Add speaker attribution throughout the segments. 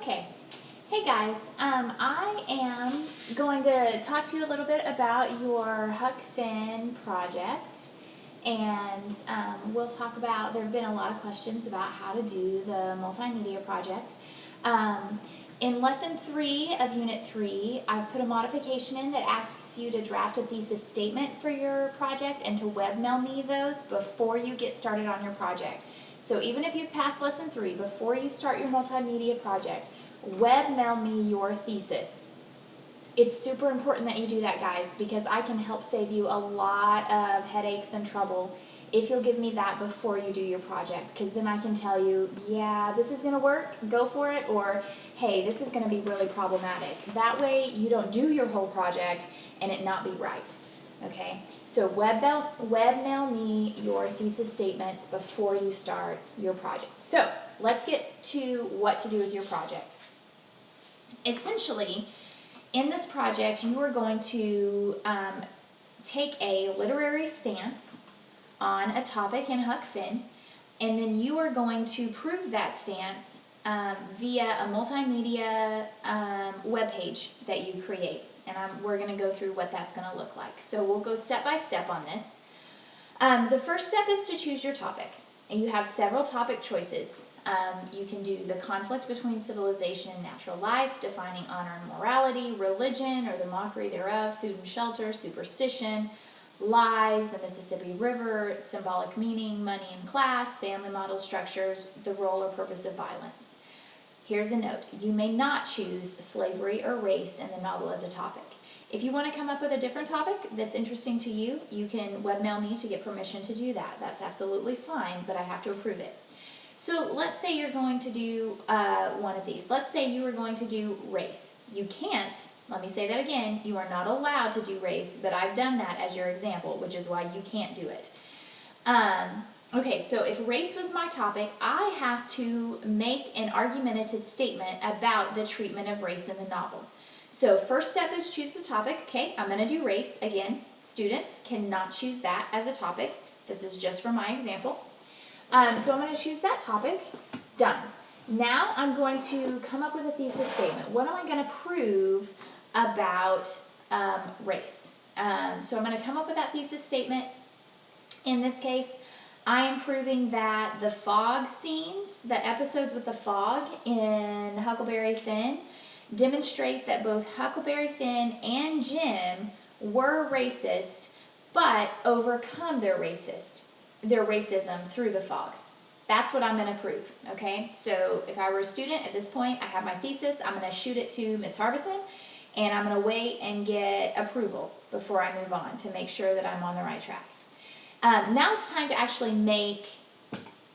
Speaker 1: Okay. Hey guys, I am going to talk to you a little bit about your Huck project, and we'll talk about, there have been a lot of questions about how to do the multimedia project. In Lesson 3 of Unit 3, I've put a modification in that asks you to draft a thesis statement for your project and to webmail me those before you get started on your project. So even if you've passed Lesson 3, before you start your multimedia project, webmail me your thesis. It's super important that you do that, guys, because I can help save you a lot of headaches and trouble if you'll give me that before you do your project, because then I can tell you, yeah, this is going to work, go for it, or hey, this is going to be really problematic. That way you don't do your whole project and it not be right. Okay, so webmail me your thesis statements before you start your project. So let's get to what to do with your project. Essentially, in this project, you are going to take a literary stance on a topic in Huck Finn, and then you are going to prove that stance via a multimedia webpage that you create. And we're going to go through what that's going to look like. So we'll go step by step on this. The first step is to choose your topic. And you have several topic choices. You can do the conflict between civilization and natural life, defining honor and morality, religion or the mockery thereof, food and shelter, superstition, lies, the Mississippi River, symbolic meaning, money and class, family model structures, the role or purpose of violence. Here's a note. You may not choose slavery or race in the novel as a topic. If you want to come up with a different topic that's interesting to you, you can webmail me to get permission to do that. That's absolutely fine, but I have to approve it. So let's say you're going to do one of these. Let's say you are going to do race. You can't, let me say that again, you are not allowed to do race, but I've done that as your example, which is why you can't do it. Okay, so if race was my topic, I have to make an argumentative statement about the treatment of race in the novel. So first step is choose the topic. Okay, I'm going to do race. Again, students cannot choose that as a topic. This is just for my example. So I'm going to choose that topic. Done. Now I'm going to come up with a thesis statement. What am I going to prove about race? So I'm going to come up with that thesis statement. In this case, I am proving that the fog scenes, the episodes with the fog in Huckleberry Finn, demonstrate that both Huckleberry Finn and Jim were racist, but overcome their racism through the fog. That's what I'm going to prove, okay? So if I were a student at this point, I have my thesis, I'm going to shoot it to Miss Harbison, and I'm going to wait and get approval before I move on to make sure that I'm on the right track. Now it's time to actually make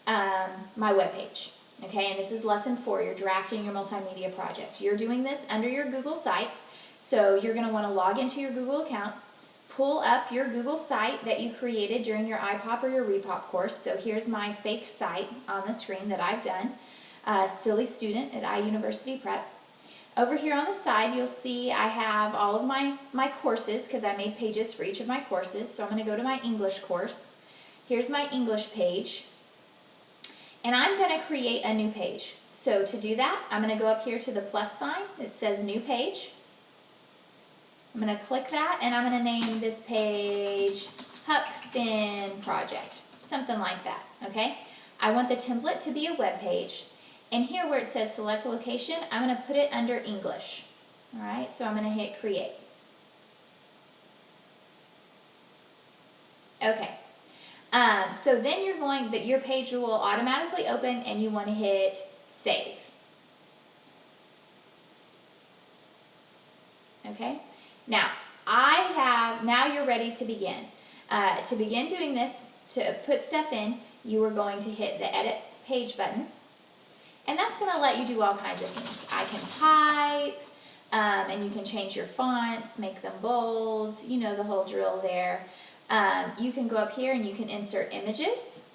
Speaker 1: my webpage, okay? And this is lesson 4. You're drafting your multimedia project. You're doing this under your Google Sites, so you're going to want to log into your Google account, pull up your Google site that you created during your iPop or your Repop course. So here's my fake site on the screen that I've done, Silly Student at iUniversity Prep. Over here on the side, you'll see I have all of my courses because I made pages for each of my courses. So I'm going to go to my English course. Here's my English page. And I'm going to create a new page. So to do that, I'm going to go up here to the plus sign that says New Page. I'm going to click that, and I'm going to name this page Huck Finn Project, something like that, okay? I want the template to be a web page. And here where it says select location, I'm going to put it under English. All right, so I'm going to hit create. Okay, so then your page will automatically open and you want to hit save. Okay, now you're ready to begin. To begin doing this, to put stuff in, you are going to hit the edit page button. And that's going to let you do all kinds of things. I can type, and you can change your fonts, make them bold, you know the whole drill there. You can go up here and you can insert images.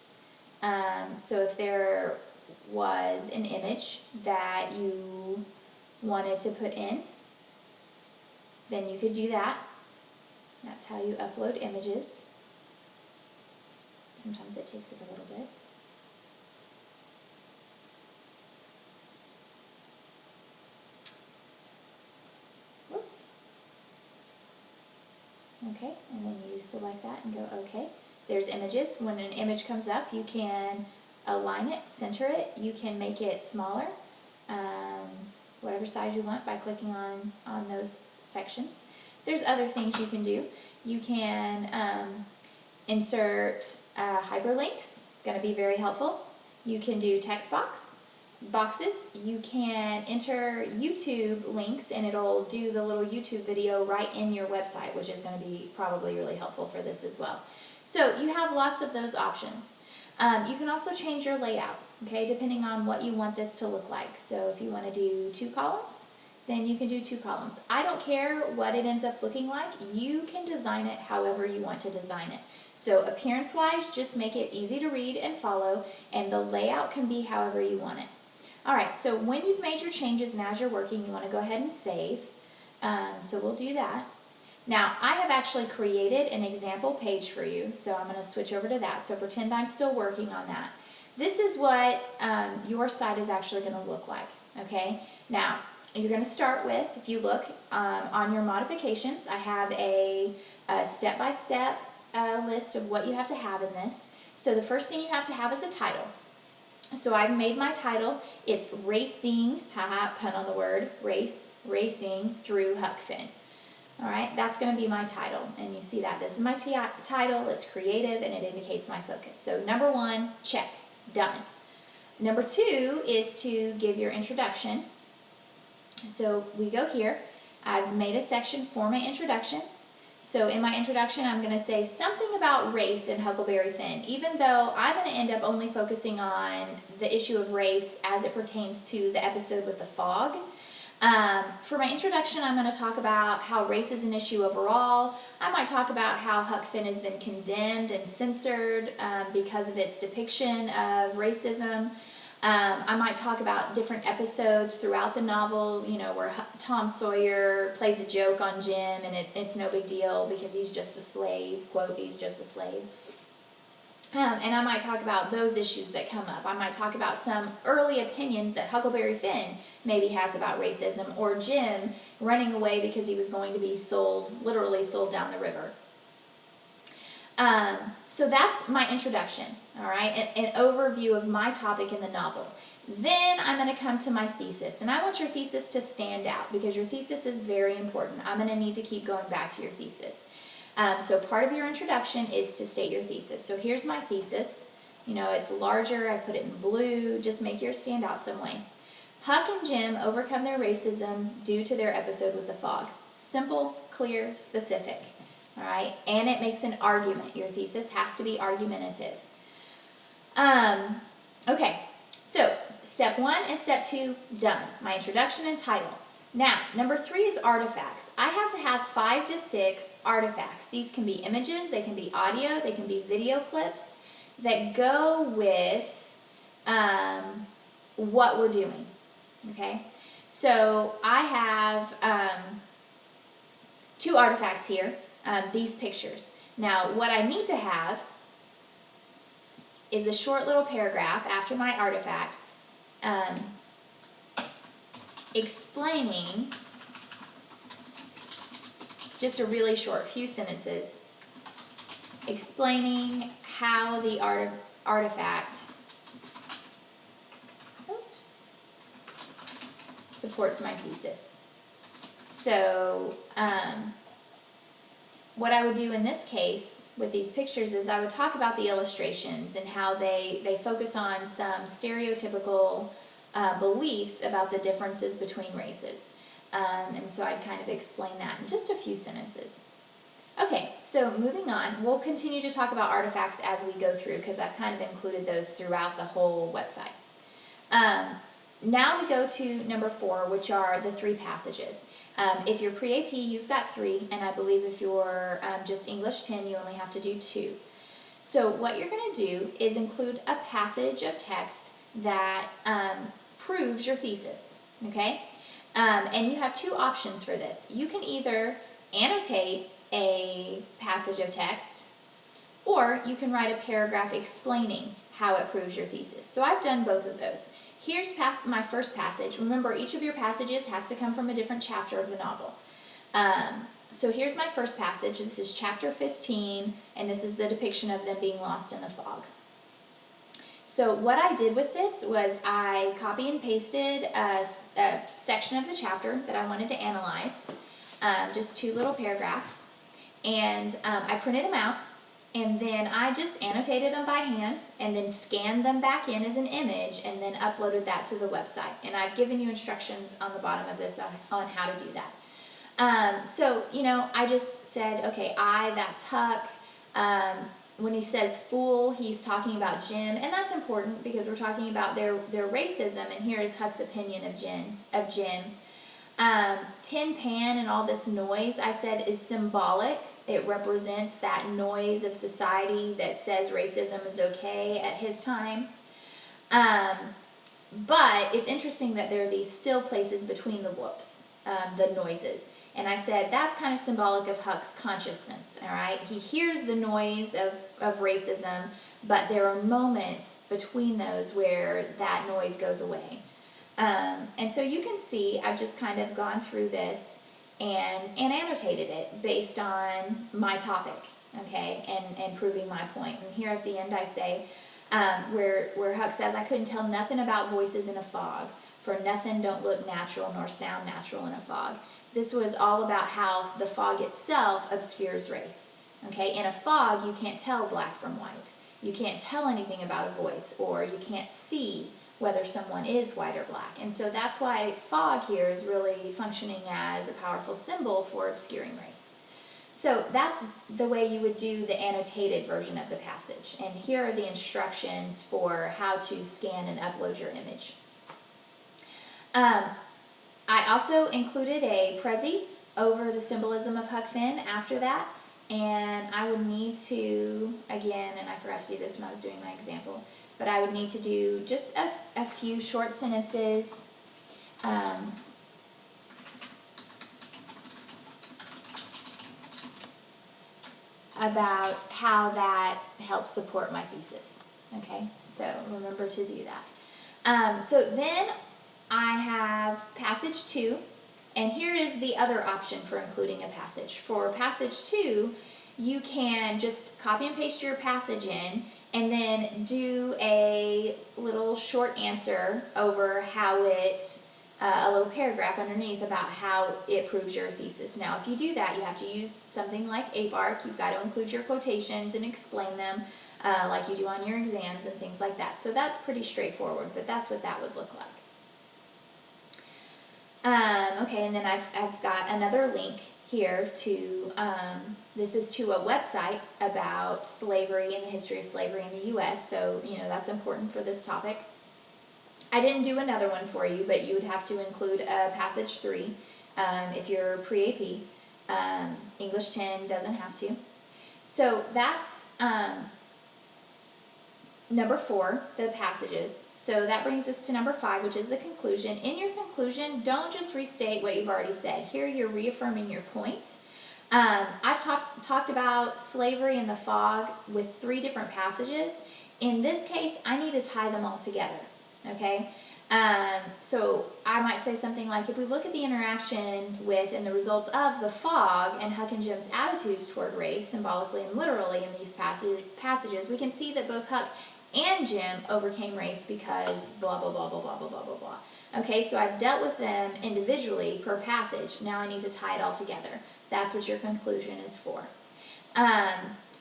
Speaker 1: So if there was an image that you wanted to put in, then you could do that. That's how you upload images. Sometimes it takes it a little bit. Okay, and then you select that and go OK. There's images. When an image comes up, you can align it, center it. You can make it smaller, whatever size you want by clicking on those sections. There's other things you can do. You can insert hyperlinks, going to be very helpful. You can do text boxes. You can enter YouTube links and it'll do the little YouTube video right in your website, which is going to be probably really helpful for this as well. So you have lots of those options. You can also change your layout, okay, depending on what you want this to look like. So if you want to do 2 columns, then you can do 2 columns. I don't care what it ends up looking like. You can design it however you want to design it. So appearance-wise, just make it easy to read and follow, and the layout can be however you want it. All right, so when you've made your changes and as you're working, you want to go ahead and save. So we'll do that. Now, I have actually created an example page for you, so I'm going to switch over to that. So pretend I'm still working on that. This is what your site is actually going to look like, okay? Now, you're going to start with, if you look on your modifications, I have a step-by-step list of what you have to have in this. So the first thing you have to have is a title. So I've made my title. It's Racing, haha, pun on the word, racing through Huck Finn. All right, that's going to be my title, and you see that. This is my title, it's creative, and it indicates my focus. So number 1, check, done. Number 2 is to give your introduction. So we go here. I've made a section for my introduction. So in my introduction, I'm going to say something about race in Huckleberry Finn, even though I'm going to end up only focusing on the issue of race as it pertains to the episode with the fog. For my introduction, I'm going to talk about how race is an issue overall. I might talk about how Huck Finn has been condemned and censored because of its depiction of racism. I might talk about different episodes throughout the novel, you know, where Tom Sawyer plays a joke on Jim and it's no big deal because he's just a slave, quote, he's just a slave. And I might talk about those issues that come up. I might talk about some early opinions that Huckleberry Finn maybe has about racism, or Jim running away because he was going to be sold, literally sold down the river. So that's my introduction, all right, an overview of my topic in the novel. Then I'm going to come to my thesis, and I want your thesis to stand out because your thesis is very important. I'm going to need to keep going back to your thesis. So part of your introduction is to state your thesis. So here's my thesis. You know, it's larger. I put it in blue. Just make yours stand out some way. Huck and Jim overcome their racism due to their episode with the fog. Simple, clear, specific. All right? And it makes an argument. Your thesis has to be argumentative. Okay. So step 1 and step 2, done. My introduction and title. Now, number 3 is artifacts. I have to have 5 to 6 artifacts. These can be images, they can be audio, they can be video clips that go with what we're doing, okay? So I have 2 artifacts here, these pictures. Now, what I need to have is a short little paragraph after my artifact explaining, just a really short few sentences, explaining how the artifact supports my thesis. So what I would do in this case with these pictures is I would talk about the illustrations and how they focus on some stereotypical beliefs about the differences between races. And so I'd kind of explain that in just a few sentences. Okay, so moving on, we'll continue to talk about artifacts as we go through because I've kind of included those throughout the whole website. Now we go to number 4, which are the 3 passages. If you're pre-AP, you've got 3, and I believe if you're just English 10, you only have to do 2. So what you're going to do is include a passage of text that proves your thesis, okay? And you have 2 options for this. You can either annotate a passage of text, or you can write a paragraph explaining how it proves your thesis. So I've done both of those. Here's my first passage. Remember, each of your passages has to come from a different chapter of the novel. So here's my first passage. This is chapter 15, and this is the depiction of them being lost in the fog. So what I did with this was I copy and pasted a section of the chapter that I wanted to analyze, just 2 little paragraphs, and I printed them out, and then I just annotated them by hand, and then scanned them back in as an image, and then uploaded that to the website. And I've given you instructions on the bottom of this on how to do that. So, you know, I just said, okay, that's Huck. When he says fool, he's talking about Jim, and that's important because we're talking about their racism, and here is Huck's opinion of Jim. Tin pan and all this noise, I said, is symbolic. It represents that noise of society that says racism is okay at his time. But it's interesting that there are these still places between the whoops, the noises. And I said, that's kind of symbolic of Huck's consciousness, all right? He hears the noise of racism, but there are moments between those where that noise goes away. And so you can see I've just kind of gone through this and annotated it based on my topic, okay, and proving my point. And here at the end I say, where Huck says, I couldn't tell nothing about voices in a fog, for nothing don't look natural nor sound natural in a fog. This was all about how the fog itself obscures race. Okay, in a fog, you can't tell black from white. You can't tell anything about a voice, or you can't see whether someone is white or black. And so that's why fog here is really functioning as a powerful symbol for obscuring race. So that's the way you would do the annotated version of the passage. And here are the instructions for how to scan and upload your image. I also included a Prezi over the symbolism of Huck Finn after that, and I would need to, again, and I forgot to do this when I was doing my example, but I would need to do just a few short sentences about how that helps support my thesis. Okay, so remember to do that. So then I have passage 2, and here is the other option for including a passage. For passage 2, you can just copy and paste your passage in, and then do a little short answer over how a little paragraph underneath about how it proves your thesis. Now, if you do that, you have to use something like ABARC. You've got to include your quotations and explain them like you do on your exams and things like that. So that's pretty straightforward, but that's what that would look like. Okay, and then I've got another link here to, this is to a website about slavery and the history of slavery in the U.S., so, you know, that's important for this topic. I didn't do another one for you, but you would have to include passage 3 if you're pre-AP. English 10 doesn't have to. So that's number 4, the passages. So that brings us to number 5, which is the conclusion. In your conclusion, don't just restate what you've already said. Here you're reaffirming your point. I've talked about slavery in the fog with 3 different passages. In this case, I need to tie them all together. Okay? So I might say something like, if we look at the interaction with and the results of the fog and Huck and Jim's attitudes toward race, symbolically and literally in these passages, we can see that both Huck and Jim overcame race because blah, blah, blah, blah, blah, blah, blah, blah, blah. Okay, so I've dealt with them individually per passage. Now I need to tie it all together. That's what your conclusion is for.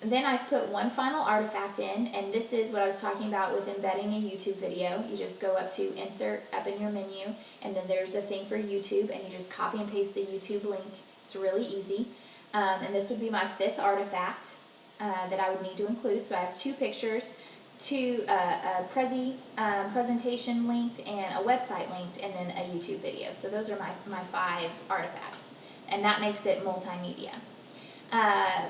Speaker 1: Then I've put one final artifact in, and this is what I was talking about with embedding a YouTube video. You just go up to Insert up in your menu, and then there's the thing for YouTube, and you just copy and paste the YouTube link. It's really easy. And this would be my 5th artifact that I would need to include. So I have 2 pictures, a Prezi presentation linked, and a website linked, and then a YouTube video. So those are my 5 artifacts, and that makes it multimedia.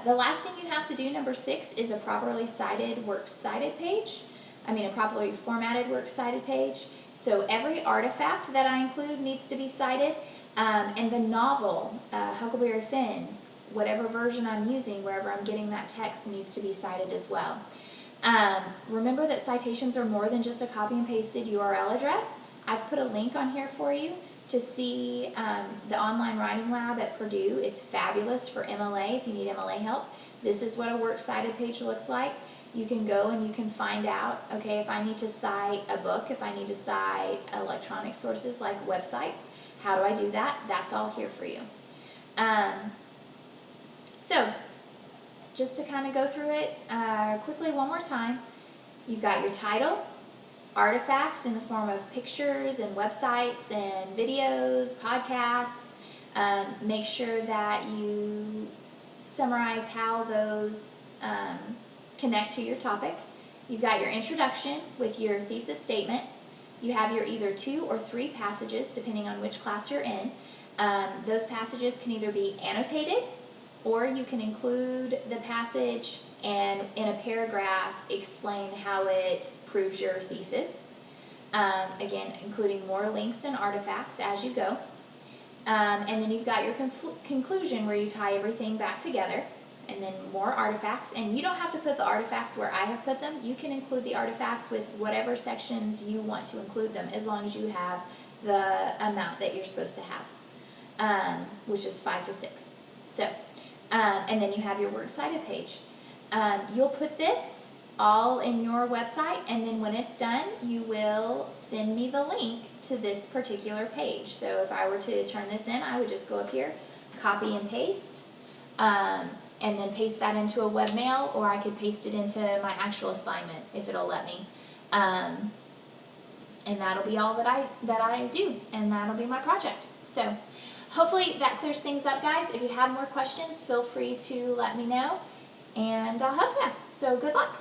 Speaker 1: The last thing you have to do, number 6, is a properly cited works cited page. A properly formatted works cited page. So every artifact that I include needs to be cited, and the novel, Huckleberry Finn, whatever version I'm using, wherever I'm getting that text, needs to be cited as well. Remember that citations are more than just a copy and pasted URL address. I've put a link on here for you to see the online writing lab at Purdue is fabulous for MLA if you need MLA help. This is what a works cited page looks like. You can go and you can find out, okay, if I need to cite a book, if I need to cite electronic sources like websites, how do I do that? That's all here for you. So, just to kind of go through it quickly one more time, you've got your title, artifacts in the form of pictures and websites and videos, podcasts. Make sure that you summarize how those connect to your topic. You've got your introduction with your thesis statement. You have your either 2 or 3 passages depending on which class you're in. Those passages can either be annotated or you can include the passage and in a paragraph explain how it proves your thesis. Again, including more links and artifacts as you go. And then you've got your conclusion where you tie everything back together, and then more artifacts. And you don't have to put the artifacts where I have put them. You can include the artifacts with whatever sections you want to include them, as long as you have the amount that you're supposed to have, which is 5 to 6. So, and then you have your works cited page. You'll put this all in your website, and then when it's done, you will send me the link to this particular page. So if I were to turn this in, I would just go up here, copy and paste, and then paste that into a webmail, or I could paste it into my actual assignment if it'll let me. And that'll be all that I do, and that'll be my project. So hopefully that clears things up, guys. If you have more questions, feel free to let me know, and I'll help you. So good luck.